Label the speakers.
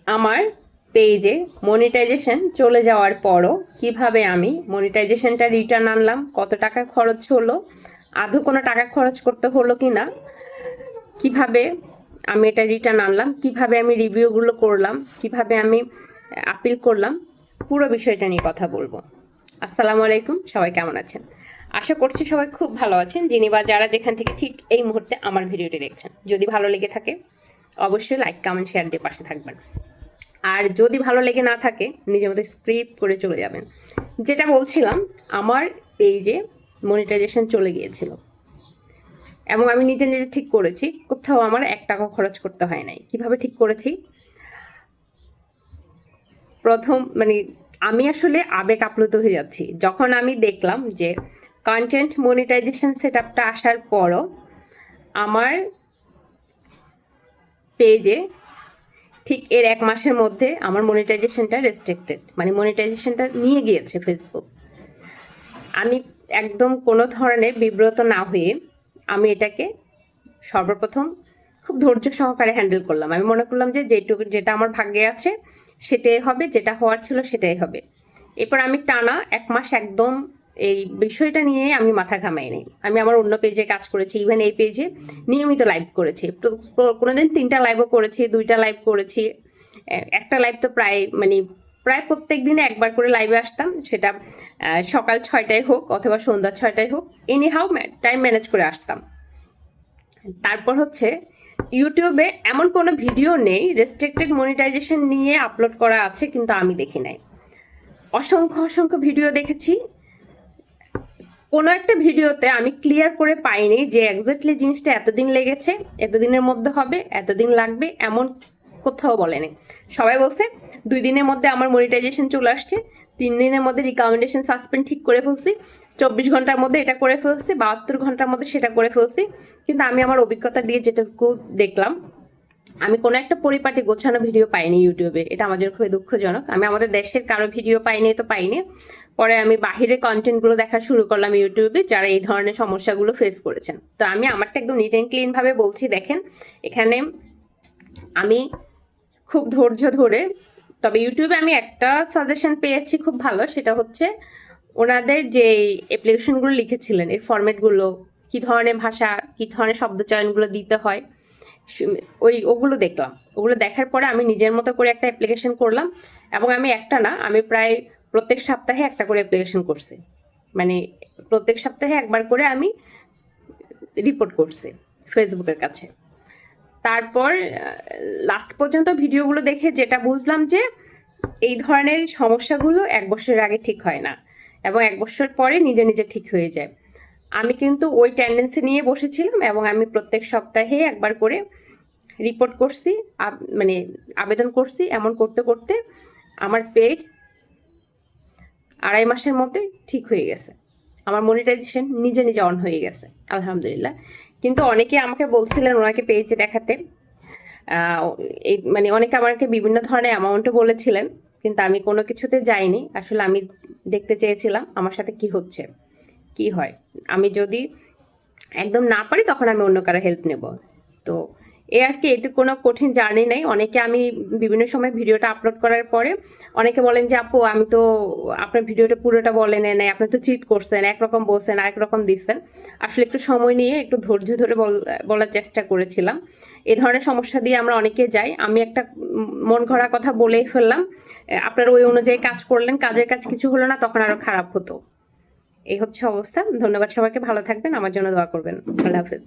Speaker 1: আমার পেজে মনিটাইজেশন চলে যাওয়ার পরও কিভাবে আমি মনিটাইজেশনটা রিটার্ন আনলাম, কত টাকা খরচ হলো, আদৌ কোনো টাকা খরচ করতে হলো কি না, কিভাবে আমি এটা রিটার্ন আনলাম, কিভাবে আমি রিভিউগুলো করলাম, কিভাবে আমি আপিল করলাম, পুরো বিষয়টা নিয়ে কথা বলবো। আসসালামু আলাইকুম, সবাই কেমন আছেন? আশা করছি সবাই খুব ভালো আছেন, যিনি বা যারা যেখান থেকে ঠিক এই মুহূর্তে আমার ভিডিওটি দেখছেন। যদি ভালো লেগে থাকে অবশ্যই লাইক, কমেন্ট, শেয়ার দিয়ে পাশে থাকবেন। আর যদি ভালো লেগে না থাকে নিজের মতো স্ক্রিপ্ট করে চলে যাবেন। যেটা বলছিলাম, আমার পেজে মনিটাইজেশন চলে গিয়েছিল এবং আমি নিজে নিজে ঠিক করেছি, কোথাও আমার 1 টাকা খরচ করতে হয় নাই। কিভাবে ঠিক করেছি? প্রথম আমি আসলে আবেগ আপ্লুত হয়ে যাচ্ছি যখন আমি দেখলাম যে কন্টেন্ট মনিটাইজেশন সেট আপটা আসার পরও আমার পেজে ঠিক এর 1 মাসের মধ্যে আমার মনিটাইজেশনটা রেস্ট্রিক্টেড, মনিটাইজেশনটা নিয়ে গিয়েছে ফেসবুক। আমি একদম কোনো ধরনের বিব্রত না হয়ে আমি এটাকে সর্বপ্রথম খুব ধৈর্য সহকারে হ্যান্ডেল করলাম। আমি মনে করলাম যে যেটা আমার ভাগ্যে আছে সেটাই হবে, যেটা হওয়ার ছিল সেটাই হবে। এরপর আমি টানা 1 মাস একদম এই বিষয়টা নিয়ে আমি মাথা ঘামাই নি। আমি আমার অন্য পেজে কাজ করেছি, ইভেন এই পেজে নিয়মিত লাইভ করেছি। কোনোদিন 3টা লাইভও করেছি, 2টা লাইভ করেছি, একটা লাইভ তো প্রায় প্রত্যেক দিনে একবার করে লাইভে আসতাম। সেটা সকাল 6টায় হোক অথবা সন্ধ্যা 6টায় হোক, এনি হাউ টাইম ম্যানেজ করে আসতাম। তারপর হচ্ছে ইউটিউবে এমন কোনো ভিডিও নেই রেস্ট্রিক্টেড মনিটাইজেশন নিয়ে আপলোড করা আছে কিন্তু আমি দেখি নাই। অসংখ্য ভিডিও দেখেছি, কোনো একটা ভিডিওতে আমি ক্লিয়ার করে পাইনি যে এক্স্যাক্টলি জিনিসটা এতদিন লেগেছে, এতদিনের মধ্যে হবে, এতদিন লাগবে, এমন কোথাও বলেনি। সবাই বলছে 2 দিনের মধ্যে আমার মনিটাইজেশন চলে আসছে, 3 দিনের মধ্যে রিকমেন্ডেশন সাসপেন্ড ঠিক করে ফেলছি, 24 ঘন্টার মধ্যে এটা করে ফেলছি, 72 ঘন্টার মধ্যে সেটা করে ফেলছি। কিন্তু আমি আমার অভিজ্ঞতা দিয়ে যেটুকু দেখলাম, আমি কোনো একটা পরিপাটি গোছানো ভিডিও পাইনি ইউটিউবে। এটা আমার জন্য খুবই দুঃখজনক। আমি আমাদের দেশের কারো ভিডিও পাইনি। পরে আমি বাহিরের কন্টেন্টগুলো দেখা শুরু করলাম ইউটিউবে, যারা এই ধরনের সমস্যাগুলো ফেস করেছেন। তো আমি আমারটা একদম নিট অ্যান্ড ক্লিন ভাবে বলছি। দেখেন, এখানে আমি খুব ধৈর্য ধরে, তবে ইউটিউবে আমি একটা সাজেশন পেয়েছি খুব ভালো, সেটা হচ্ছে ওনাদের যে অ্যাপ্লিকেশনগুলো লিখেছিলেন, এর ফরম্যাটগুলো, কী ধরনের ভাষা, কী ধরনের শব্দচয়নগুলো দিতে হয়, ওগুলো দেখলাম। ওগুলো দেখার পরে আমি নিজের মতো করে একটা অ্যাপ্লিকেশন করলাম এবং আমি একটা না, আমি প্রায় প্রত্যেক সপ্তাহে একটা করে অ্যাপ্লিকেশন করছি। প্রত্যেক সপ্তাহে একবার করে আমি রিপোর্ট করছি ফেসবুকের কাছে। তারপর লাস্ট পর্যন্ত ভিডিওগুলো দেখে যেটা বুঝলাম যে এই ধরনের সমস্যাগুলো 1 বছরের আগে ঠিক হয় না এবং 1 বছর পরে নিজে নিজে ঠিক হয়ে যায়। আমি কিন্তু ওই টেন্ডেন্সি নিয়ে বসেছিলাম এবং আমি প্রত্যেক সপ্তাহে একবার করে রিপোর্ট করছি, আবেদন করছি। এমন করতে করতে আমার পেজ 2.5 মাসের মধ্যে ঠিক হয়ে গেছে। আমার মনিটাইজেশন নিজে নিজে অন হয়ে গেছে, আলহামদুলিল্লাহ। কিন্তু অনেকে আমাকে বলছিলেন ওনাকে পেজে দেখাতে, অনেকে আমাকে বিভিন্ন ধরনের অ্যামাউন্টও বলেছিলেন, কিন্তু আমি কোনো কিছুতে যাইনি। আসলে আমি দেখতে চেয়েছিলাম আমার সাথে কি হচ্ছে, কি হয়। আমি যদি একদম না পারি তখন আমি অন্য কারো হেল্প নেব। তো আর কি, এটি কোনো কঠিন জার্নি নেই। অনেকে, আমি বিভিন্ন সময় ভিডিওটা আপলোড করার পরে অনেকে বলেন যে আপু, আমি তো আপনার ভিডিওটা পুরোটা বলেন নাই, আপনি তো চিট করছেন, একরকম বলছেন আরেক রকম দিচ্ছেন। আসলে একটু সময় নিয়ে একটু ধৈর্য ধরে বলার চেষ্টা করেছিলাম। এই ধরনের সমস্যা দিয়ে আমরা অনেকে যাই। আমি একটা মন গড়া কথা বলেই ফেললাম, আপনারা ওই অনুযায়ী কাজ করলেন, কাজের কাজ কিছু হলো না, তখন আরো খারাপ হতো। এই হচ্ছে অবস্থা। ধন্যবাদ সবাইকে, ভালো থাকবেন, আমার জন্য দোয়া করবেন। আল্লাহ হাফেজ।